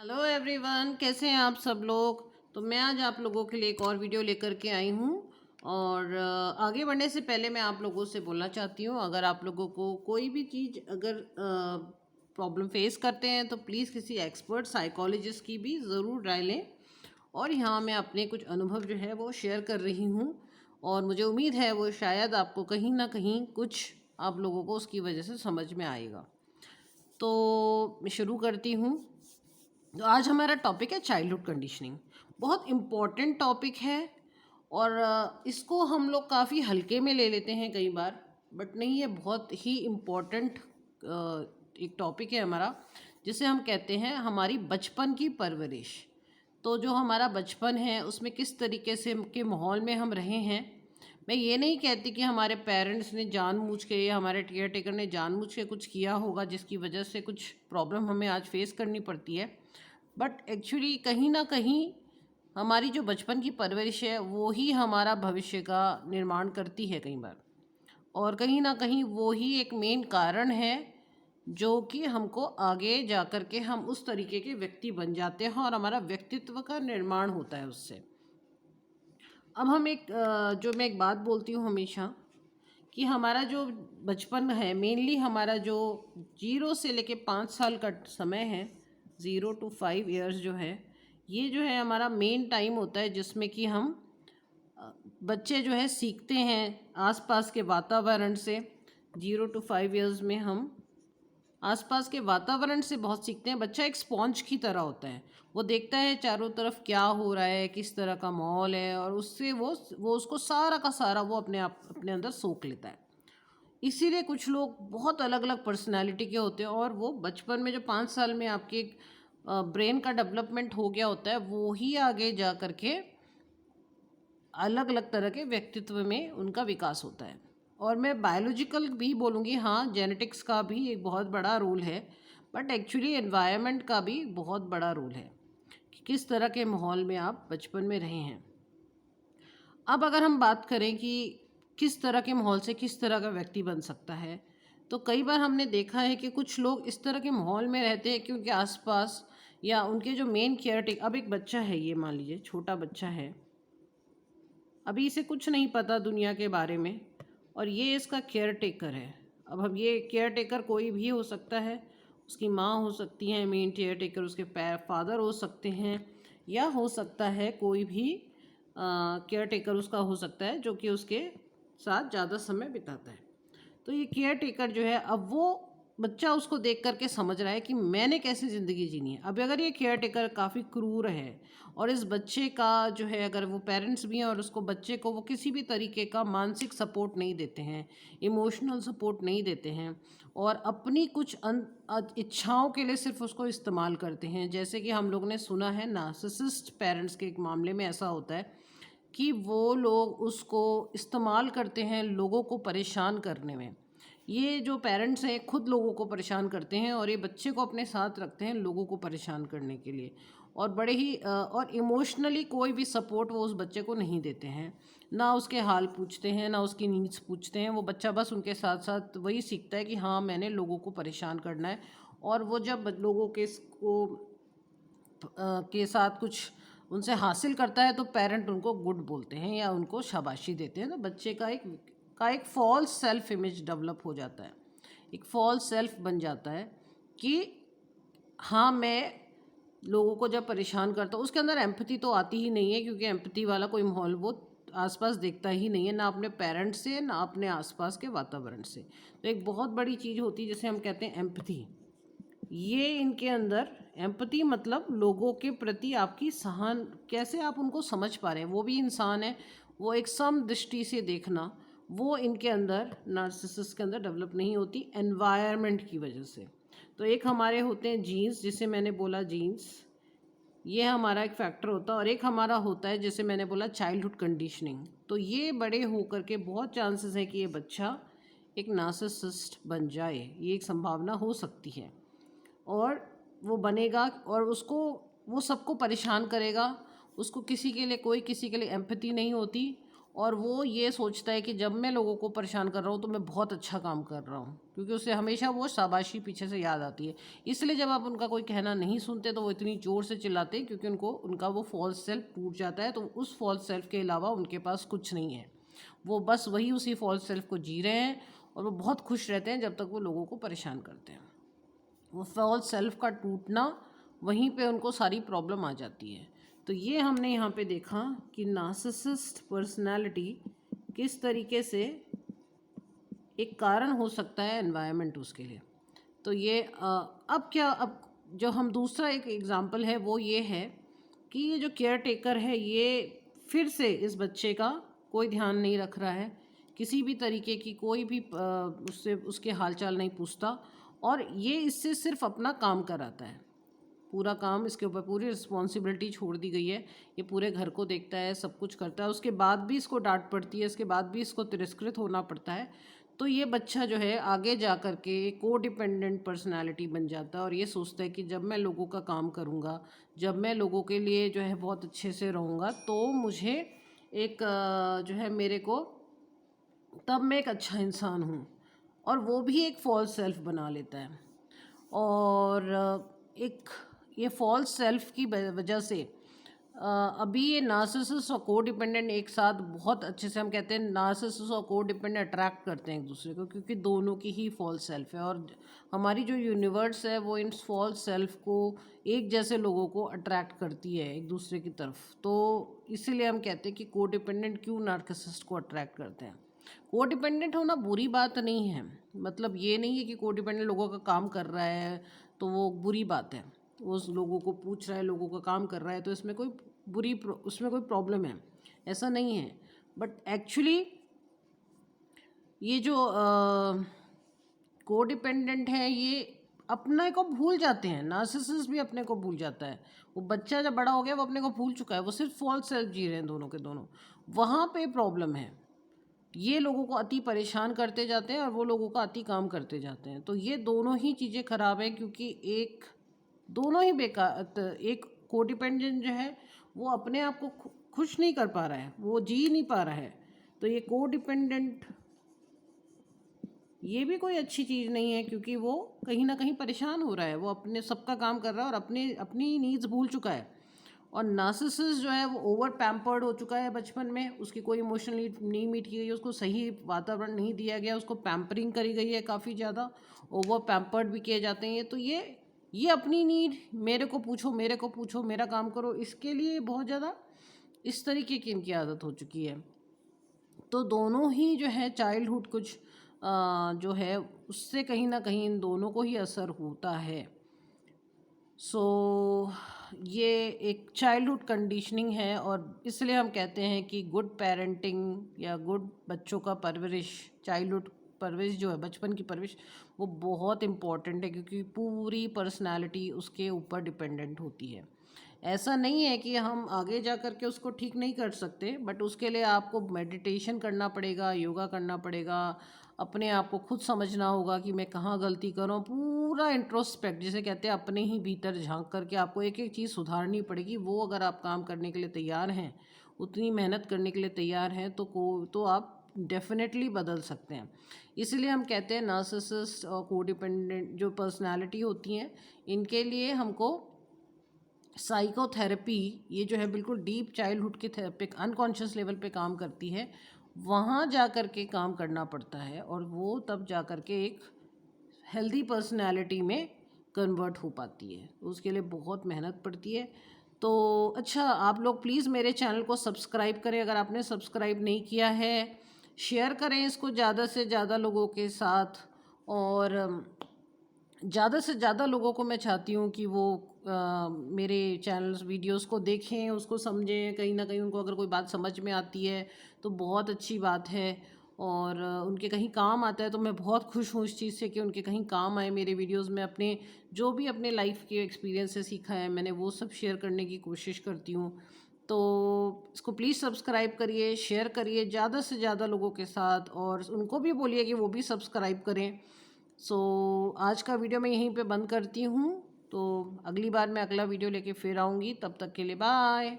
Hello everyone, कैसे हैं आप सब लोग। तो मैं आज आप लोगों के लिए एक और वीडियो लेकर के आई हूँ। और आगे बढ़ने से पहले मैं आप लोगों से बोलना चाहती हूँ, अगर आप लोगों को कोई भी चीज़ अगर प्रॉब्लम फेस करते हैं तो प्लीज़ किसी एक्सपर्ट साइकोलॉजिस्ट की भी ज़रूर राय लें। और यहाँ मैं अपने कुछ अनुभव जो है वो शेयर कर रही हूँ, और मुझे उम्मीद है वो शायद आपको कहीं ना कहीं कुछ आप लोगों को उसकी वजह से समझ में आएगा। तो मैं शुरू करती हूँ। तो आज हमारा टॉपिक है चाइल्डहुड कंडीशनिंग। बहुत इम्पॉर्टेंट टॉपिक है, और इसको हम लोग काफ़ी हल्के में ले लेते हैं कई बार, बट नहीं, ये बहुत ही इम्पॉर्टेंट एक टॉपिक है हमारा, जिसे हम कहते हैं हमारी बचपन की परवरिश। तो जो हमारा बचपन है उसमें किस तरीके से के माहौल में हम रहे हैं। मैं ये नहीं कहती कि हमारे पेरेंट्स ने जानबूझ के या हमारे केयर टेकर ने जानबूझ के कुछ किया होगा जिसकी वजह से कुछ प्रॉब्लम हमें आज फेस करनी पड़ती है, बट एक्चुअली कहीं ना कहीं हमारी जो बचपन की परवरिश है वो ही हमारा भविष्य का निर्माण करती है कई बार। और कहीं ना कहीं वो ही एक मेन कारण है जो कि हमको आगे जा कर के हम उस तरीके के व्यक्ति बन जाते हैं और हमारा व्यक्तित्व का निर्माण होता है उससे। अब हम जो मैं एक बात बोलती हूँ हमेशा, कि हमारा जो बचपन है मेनली हमारा जो 0 से लेके 5 साल का समय है, 0 to 5 years जो है, ये जो है हमारा मेन टाइम होता है जिसमें कि हम बच्चे जो है सीखते हैं आसपास के वातावरण से। 0 to 5 years में हम आसपास के वातावरण से बहुत सीखते हैं। बच्चा एक स्पॉन्ज की तरह होता है, वो देखता है चारों तरफ क्या हो रहा है, किस तरह का माहौल है, और उससे वो उसको सारा का सारा वो अपने अंदर सोख लेता है। इसीलिए कुछ लोग बहुत अलग अलग पर्सनालिटी के होते हैं, और वो बचपन में जो 5 साल में आपके ब्रेन का डेवलपमेंट हो गया होता है वो ही आगे जा कर के अलग अलग तरह के व्यक्तित्व में उनका विकास होता है। और मैं बायोलॉजिकल भी बोलूँगी, हाँ, जेनेटिक्स का भी एक बहुत बड़ा रोल है, बट एक्चुअली एनवायरनमेंट का भी बहुत बड़ा रोल है कि किस तरह के माहौल में आप बचपन में रहे हैं। अब अगर हम बात करें कि किस तरह के माहौल से किस तरह का व्यक्ति बन सकता है, तो कई बार हमने देखा है कि कुछ लोग इस तरह के माहौल में रहते हैं कि उनके आसपास या उनके जो मेन केयर टेक, अब एक बच्चा है, ये मान लीजिए छोटा बच्चा है, अभी इसे कुछ नहीं पता दुनिया के बारे में, और ये इसका केयर टेकर है। अब हम ये केयर टेकर कोई भी हो सकता है, उसकी माँ हो सकती है मेन केयर टेकर, उसके फादर हो सकते हैं, या हो सकता है कोई भी केयर टेकर उसका हो सकता है जो कि उसके साथ ज़्यादा समय बिताता है। तो ये केयर टेकर जो है, अब वो बच्चा उसको देख करके समझ रहा है कि मैंने कैसे ज़िंदगी जीनी है। अब अगर ये केयर टेकर काफ़ी क्रूर है, और इस बच्चे का जो है, अगर वो पेरेंट्स भी हैं और उसको बच्चे को वो किसी भी तरीके का मानसिक सपोर्ट नहीं देते हैं, इमोशनल सपोर्ट नहीं देते हैं, और अपनी कुछ इच्छाओं के लिए सिर्फ उसको इस्तेमाल करते हैं, जैसे कि हम लोग ने सुना है नार्सिसिस्ट पेरेंट्स के एक मामले में ऐसा होता है कि वो लोग उसको इस्तेमाल करते हैं लोगों को परेशान करने में। ये जो पेरेंट्स हैं खुद लोगों को परेशान करते हैं, और ये बच्चे को अपने साथ रखते हैं लोगों को परेशान करने के लिए। और बड़े ही और इमोशनली कोई भी सपोर्ट वो उस बच्चे को नहीं देते हैं, ना उसके हाल पूछते हैं, ना उसकी नीड्स पूछते हैं। वो बच्चा बस उनके साथ साथ वही सीखता है कि हाँ, मैंने लोगों को परेशान करना है। और वो जब लोगों के साथ कुछ उनसे हासिल करता है तो पेरेंट उनको गुड बोलते हैं या उनको शाबाशी देते हैं। तो बच्चे का एक फॉल्स सेल्फ इमेज डेवलप हो जाता है, एक फॉल्स सेल्फ बन जाता है कि हाँ, मैं लोगों को जब परेशान करता हूँ, उसके अंदर एम्पैथी तो आती ही नहीं है, क्योंकि एम्पैथी वाला कोई माहौल वो आसपास देखता ही नहीं है, ना अपने पेरेंट्स से ना अपने आसपास के वातावरण से। तो एक बहुत बड़ी चीज़ होती है जिसे हम कहते हैं एम्पैथी। ये इनके अंदर एम्पैथी मतलब लोगों के प्रति आपकी सहन, कैसे आप उनको समझ पा रहे हैं, वो भी इंसान है, वो एक सम दृष्टि से देखना, वो इनके अंदर नार्सिसिस्ट के अंदर डेवलप नहीं होती एनवायरनमेंट की वजह से। तो एक हमारे होते हैं जीन्स, जिसे मैंने बोला जीन्स, ये हमारा एक फैक्टर होता है, और एक हमारा होता है जैसे मैंने बोला चाइल्डहुड कंडीशनिंग। तो ये बड़े होकर के बहुत चांसेस है कि ये बच्चा एक नार्सिसिस्ट बन जाए, ये एक संभावना हो सकती है। और वो बनेगा और उसको वो सबको परेशान करेगा, उसको किसी के लिए कोई किसी के लिए एम्पैथी नहीं होती, और वो ये सोचता है कि जब मैं लोगों को परेशान कर रहा हूँ तो मैं बहुत अच्छा काम कर रहा हूँ, क्योंकि उसे हमेशा वो शाबाशी पीछे से याद आती है। इसलिए जब आप उनका कोई कहना नहीं सुनते तो वो इतनी ज़ोर से चिल्लाते हैं, क्योंकि उनको उनका वो फॉल्स सेल्फ टूट जाता है। तो उस फॉल्स सेल्फ के अलावा उनके पास कुछ नहीं है, वो बस वही उसी फॉल्स सेल्फ को जी रहे हैं और वो बहुत खुश रहते हैं जब तक वो लोगों को परेशान करते हैं। वो फॉल्स सेल्फ का टूटना, वहीं पे उनको सारी प्रॉब्लम आ जाती है। तो ये हमने यहाँ पे देखा कि नार्सिसिस्ट पर्सनालिटी किस तरीके से एक कारण हो सकता है एनवायरनमेंट उसके लिए। तो ये अब जो हम दूसरा एक एग्जांपल है वो ये है कि ये जो केयर टेकर है ये फिर से इस बच्चे का कोई ध्यान नहीं रख रहा है, किसी भी तरीके की कोई भी उससे उसके हालचाल नहीं पूछता, और ये इससे सिर्फ अपना काम कराता है। पूरा काम इसके ऊपर, पूरी रिस्पॉन्सिबिलिटी छोड़ दी गई है। ये पूरे घर को देखता है, सब कुछ करता है, उसके बाद भी इसको डांट पड़ती है, इसके बाद भी इसको तिरस्कृत होना पड़ता है। तो ये बच्चा जो है आगे जा कर के को डिपेंडेंट पर्सनालिटी बन जाता है और ये सोचता है कि जब मैं लोगों का काम करूँगा, जब मैं लोगों के लिए जो है बहुत अच्छे से रहूँगा, तो मुझे एक जो है मेरे को, तब मैं एक अच्छा इंसान हूँ। और वो भी एक फॉल्स सेल्फ बना लेता है। और एक ये फॉल्स सेल्फ की वजह से अभी ये नार्सिसिस्ट और को डिपेंडेंट एक साथ बहुत अच्छे से, हम कहते हैं नार्सिसिस्ट और को डिपेंडेंट अट्रैक्ट करते हैं एक दूसरे को, क्योंकि दोनों की ही फॉल्स सेल्फ है। और हमारी जो यूनिवर्स है वो इन फॉल्स सेल्फ को, एक जैसे लोगों को अट्रैक्ट करती है एक दूसरे की तरफ। तो इसीलिए हम कहते हैं कि को डिपेंडेंट क्यों नार्सिसिस्ट को अट्रैक्ट करते हैं। को डिपेंडेंट होना बुरी बात नहीं है, मतलब ये नहीं है कि को डिपेंडेंट लोगों का काम कर रहा है तो वो बुरी बात है। वो उस लोगों को पूछ रहा है, लोगों का काम कर रहा है, तो इसमें कोई उसमें कोई प्रॉब्लम है, ऐसा नहीं है। बट एक्चुअली ये जो को डिपेंडेंट है ये अपने को भूल जाते हैं। नार्सिसिस्ट भी अपने को भूल जाता है। वो बच्चा जब बड़ा हो गया वो अपने को भूल चुका है, वो सिर्फ फॉल्स सेल्फ जी रहे हैं दोनों के दोनों। वहाँ पे प्रॉब्लम है। ये लोगों को अति परेशान करते जाते हैं और वो लोगों का अति काम करते जाते हैं। तो ये दोनों ही चीज़ें खराब हैं, क्योंकि दोनों ही बेकार। एक कोडिपेंडेंट जो है वो अपने आप को खुश नहीं कर पा रहा है, वो जी नहीं पा रहा है। तो ये कोडिपेंडेंट, ये भी कोई अच्छी चीज़ नहीं है, क्योंकि वो कहीं ना कहीं परेशान हो रहा है, वो अपने सबका काम कर रहा है और अपनी नीड्स भूल चुका है। और नार्सिसिस्ट जो है वो ओवर पैम्पर्ड हो चुका है बचपन में, उसकी कोई इमोशनल नीड नहीं मीट की गई, उसको सही वातावरण नहीं दिया गया, उसको पैम्परिंग करी गई है काफ़ी ज़्यादा, ओवर पैम्पर्ड भी किए जाते हैं। तो ये अपनी नीड, मेरे को पूछो, मेरे को पूछो, मेरा काम करो, इसके लिए बहुत ज़्यादा इस तरीके की इनकी आदत हो चुकी है। तो दोनों ही जो है चाइल्डहुड कुछ जो है उससे कहीं ना कहीं इन दोनों को ही असर होता है। सो ये एक चाइल्डहुड कंडीशनिंग है, और इसलिए हम कहते हैं कि गुड पेरेंटिंग या गुड बच्चों का परवरिश, चाइल्डहुड परवरिश जो है, बचपन की परवरिश, वो बहुत इम्पॉर्टेंट है, क्योंकि पूरी पर्सनालिटी उसके ऊपर डिपेंडेंट होती है। ऐसा नहीं है कि हम आगे जा कर के उसको ठीक नहीं कर सकते, बट उसके लिए आपको मेडिटेशन करना पड़ेगा, योगा करना पड़ेगा, अपने आप को खुद समझना होगा कि मैं कहाँ गलती कर रहा हूँ। पूरा इंट्रोस्पेक्ट जिसे कहते हैं, अपने ही भीतर झांक करके आपको एक एक चीज़ सुधारनी पड़ेगी। वो अगर आप काम करने के लिए तैयार हैं, उतनी मेहनत करने के लिए तैयार हैं, तो आप डेफिनेटली बदल सकते हैं। इसलिए हम कहते हैं नार्सिसिस्ट और कोडिपेंडेंट जो पर्सनालिटी होती हैं, इनके लिए हमको साइकोथेरेपी, ये जो है बिल्कुल डीप चाइल्डहुड की थेरेपी, अनकॉन्शियस लेवल पे काम करती है, वहाँ जा कर के काम करना पड़ता है, और वो तब जा कर के एक हेल्दी पर्सनैलिटी में कन्वर्ट हो पाती है। उसके लिए बहुत मेहनत पड़ती है। तो अच्छा, आप लोग प्लीज़ मेरे चैनल को सब्सक्राइब करें, अगर आपने सब्सक्राइब नहीं किया है। शेयर करें इसको ज़्यादा से ज़्यादा लोगों के साथ, और ज़्यादा से ज़्यादा लोगों को मैं चाहती हूँ कि वो मेरे चैनल्स वीडियोस को देखें, उसको समझें। कहीं ना कहीं उनको अगर कोई बात समझ में आती है तो बहुत अच्छी बात है, और उनके कहीं काम आता है तो मैं बहुत खुश हूँ इस चीज़ से कि उनके कहीं काम आए मेरे वीडियोस में। अपने जो भी अपने लाइफ के एक्सपीरियंस से सीखा है मैंने, वो सब शेयर करने की कोशिश करती हूँ। तो इसको प्लीज़ सब्सक्राइब करिए, शेयर करिए ज़्यादा से ज़्यादा लोगों के साथ, और उनको भी बोलिए कि वो भी सब्सक्राइब करें। सो आज का वीडियो मैं यहीं पे बंद करती हूँ। तो अगली बार मैं अगला वीडियो लेके फिर आऊँगी, तब तक के लिए बाय।